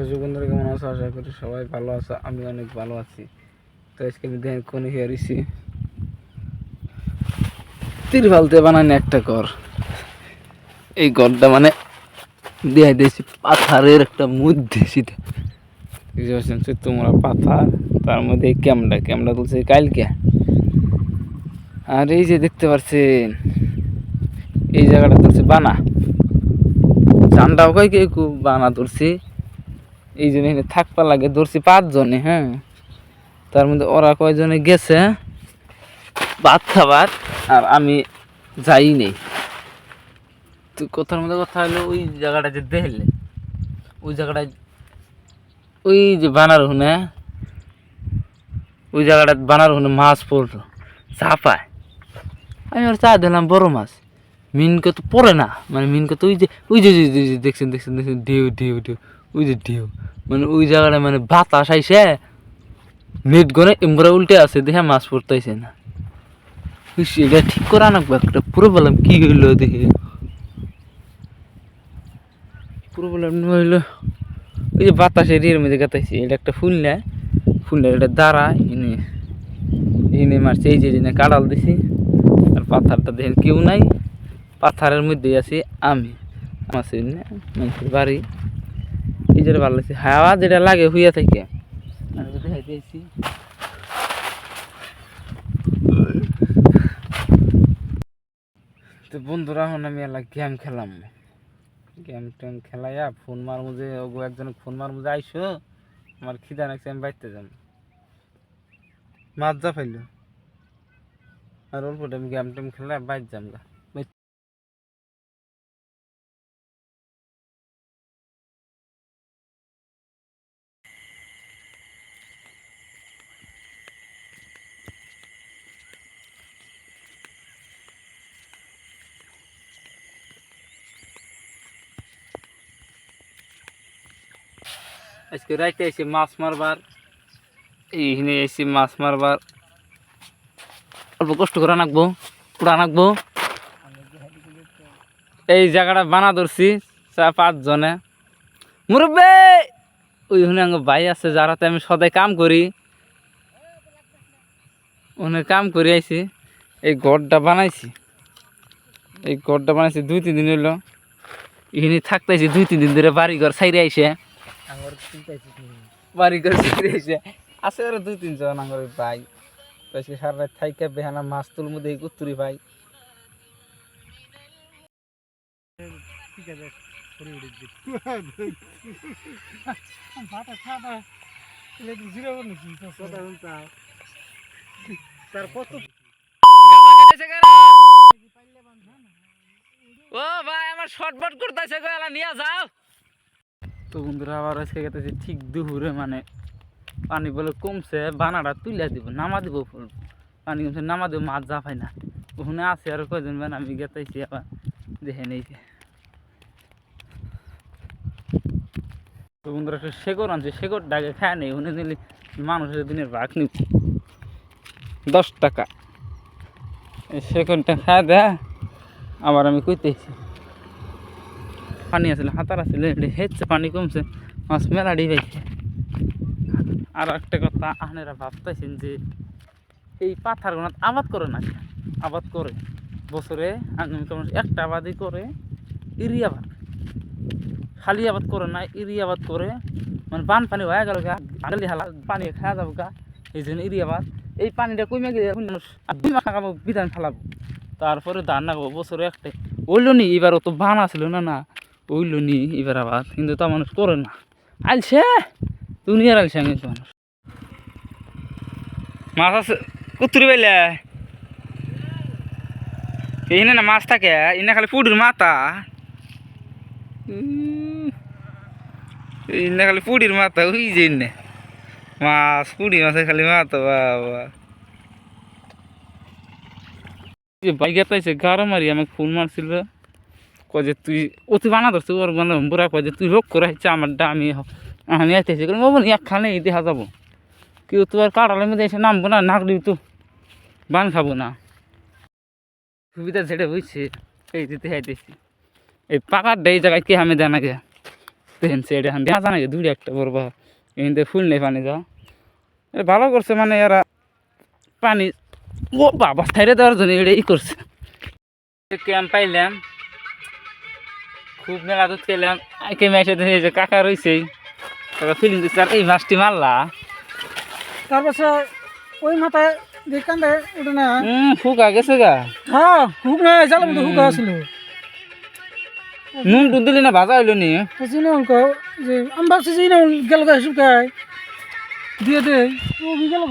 দর্শক বন্ধুরা কেমন আছো? আশা করি সবাই ভালো আছো। আমি অনেক ভালো আছি। তো আজকে আমি দেখেন কোন হিয়ারিছি তিরপালতে বানানো একটা ঘর। এই ঘরটা মানে দেখাই দিয়েছি পাথরের একটা মধ্যে শীতে বুঝতে পারছেন তোমরা পাথর, তার মধ্যে এই ক্যামটা তুলছে কালকে। আর এই যে দেখতে পাচ্ছেন এই জায়গাটা তুলছে বানা চান্দাও কয় কে খুব বানা তুলছি। এই জন্য এখানে থাকবা লাগে, ধরছি 5 জনে। হ্যাঁ, তার মধ্যে ওরা কয়জনে গেছে ভাত খাবার আর আমি যাই নেই। তো কথার মধ্যে কথা হলো ওই জায়গাটা যে দেখলে ওই জায়গাটায় ওই যে বানার হুনে ওই জায়গাটা বানার হুনে মাছ পড়লো চাপায়। আমি আর চা দিলাম বড় মাছ, মিনকে তো পড়ে না, মানে মিনকে তো ওই যে দেখছেন ঢেউ ঢেউ ঢেউ, ওই যে ঢেউ মানে ওই জায়গাটা মানে বাতাস আইসে নেট গনে এমরা উল্টে আছে, দেখে মাছ পড়তেছে না। এটা ঠিক করে আনবো একটা, পুরো বললাম কি হইলো দেখে পুরো বললাম হইলো ওই যে বাতাসের ইয়ের মধ্যে গাতাইছি। এটা একটা ফুল নেয়, এটা দাঁড়া এনে মারছে। এই যে কাড়াল দিছি আর পাথারটা দেখেন কেউ নাই, পাথারের মধ্যে আছি আমি। আছে মানুষের বাড়ি, এই যে ভালো লাগছে হাওয়া যেটা লাগে হইয়া থাকে। দেখাইতেছি তো বন্ধুরা, এখন আমি এলা গেম খেলাম। গেম টেম খেলাইয়া ফোন মার মধ্যে একজন ফোন মার মধ্যে আইসো, আমার খিদা নাকছে, আমি বাইতে যাম। মাছ যা পাইল আর অল্প টাইম গেম টেম খেলা বাইর যাম গা। আজকে রাইতে এসে মাছ মারবার, এইখানে এসে মাছ মারবার অল্প কষ্ট করে আনাকবো, পুরা আনাকবো। এই জায়গাটা বানা ধরছি 4-5 জনে মুরব্বে। ওইখানে আমার ভাই আছে যারাতে আমি সদাই কাম করি, ওখানে কাম করে আইছি। এই ঘরটা বানাইছি 2-3 দিন হইলো। এখানে থাকতেছি 2-3 দিন ধরে। বাড়িঘর সাইরে আইসে আছে আরো 2-3 জন আমার ভাই। তো আজকে সারা রাত থাইকা বেহানা মাছ তুল মধ্যে কুত্তুরি ভাই। ও ভাই আমার শর্টবাট করতেছে, গেলা নিয়ে যাও। তো বন্ধুরা আবার আজকে গেতেছি ঠিক দুপুরে, মানে পানি বলে কমছে, বানাটা তুলে দিব, নামা দিব। পানি কমছে নামা দিব, মাছ যা পাই না। ওখানে আছে আর কয়জন, মানে আমি গেতেছি আবার দেখে নেই। তো বন্ধুরা একটা শেকড় আনছে, শেকড় ডাকে খায় নেই। ওখানে দিলে মানুষের দিনের ভাগ নিব 10 টাকা। এই শেকড়টা খায় দেয় আবার আমি কইতেছি পানি আসলে হাতার আসলে হেচ্ছে, পানি কমছে, মাছ মেলাডি পাইছে। আর একটা কথা, আপনারা ভাবতেছেন যে এই পাথার গোনাত আবাদ করে না, আবাদ করে বছরে একটা আবাদই করে, ইরি আবাদ। খালি আবাদ করে না, ইরি আবাদ করে। মানে বান পানি হয়ে গেল গা, পানি খাওয়া যাবো গা, এই জন্য ইরি আবাদ। এই পানিটা কমে গেলে মানুষ 2 মাস খাবো, বিধান ফেলাবো, তারপরে ধান লাগাবো বছরে একটাই। ওইল নি এবার তো বান আসলো না ওইল নি এবার আবাদ, কিন্তু তা মানুষ করে না। আলছে দুনিয়ার আলছে আমি মানুষ। মাছ আছে কুতুরি পাইলে এইখানে না মাছ থাকে, এনে খালি পুডির মাথা, এনে খালি পুডির মাথা। ওই যে মাছ, পুডি মাছের খালি মাথা। বাবা বাইকে তাইছে গাড়ো মারি আমাকে ফোন মারছিল, কয় যে তুই অতি বানা ধরছি ওর মানে বুড়া, কয় যে তুই রোগ করে হচ্ছে আমারটা, আমি আইতেছি বাবু একখানে দেখা যাবো, কেউ তো আর কাটালের মধ্যে এসে নামবো না, নাকলি তো বান খাবো না। সুবিধা যেটা হয়েছে এই দিতে আইতেছি, এই পাকার এই জায়গায় কে আমি জানা গে হেনছে এটা দেখা জানা দূরে একটা বড়বা এখান ফুল নেই পানি যাওয়া ভালো করছে মানে এরা পানি ও বাবা ছাইড়ে দেওয়ার জন্য এটা ই করছে ক্যাম্প পাইলাম খুব মেলা দুধ খেলাম কেমে এসে দেখে যে কাকা রয়েছেই কাকা ফিলিং দিচ্ছে আর এই মাছটি মারলা তারপরে ওই মাথায় দেখান ওটা না ফুকা গেছে গা হ্যাঁ হুক না জালের মধ্যে হুক আসছিল নুন টুন দিলি না ভাজা হইলো নি চিনি অঙ্ক যে আমি ভাবছি যে গেল শুকায় দিয়ে দে ও গেল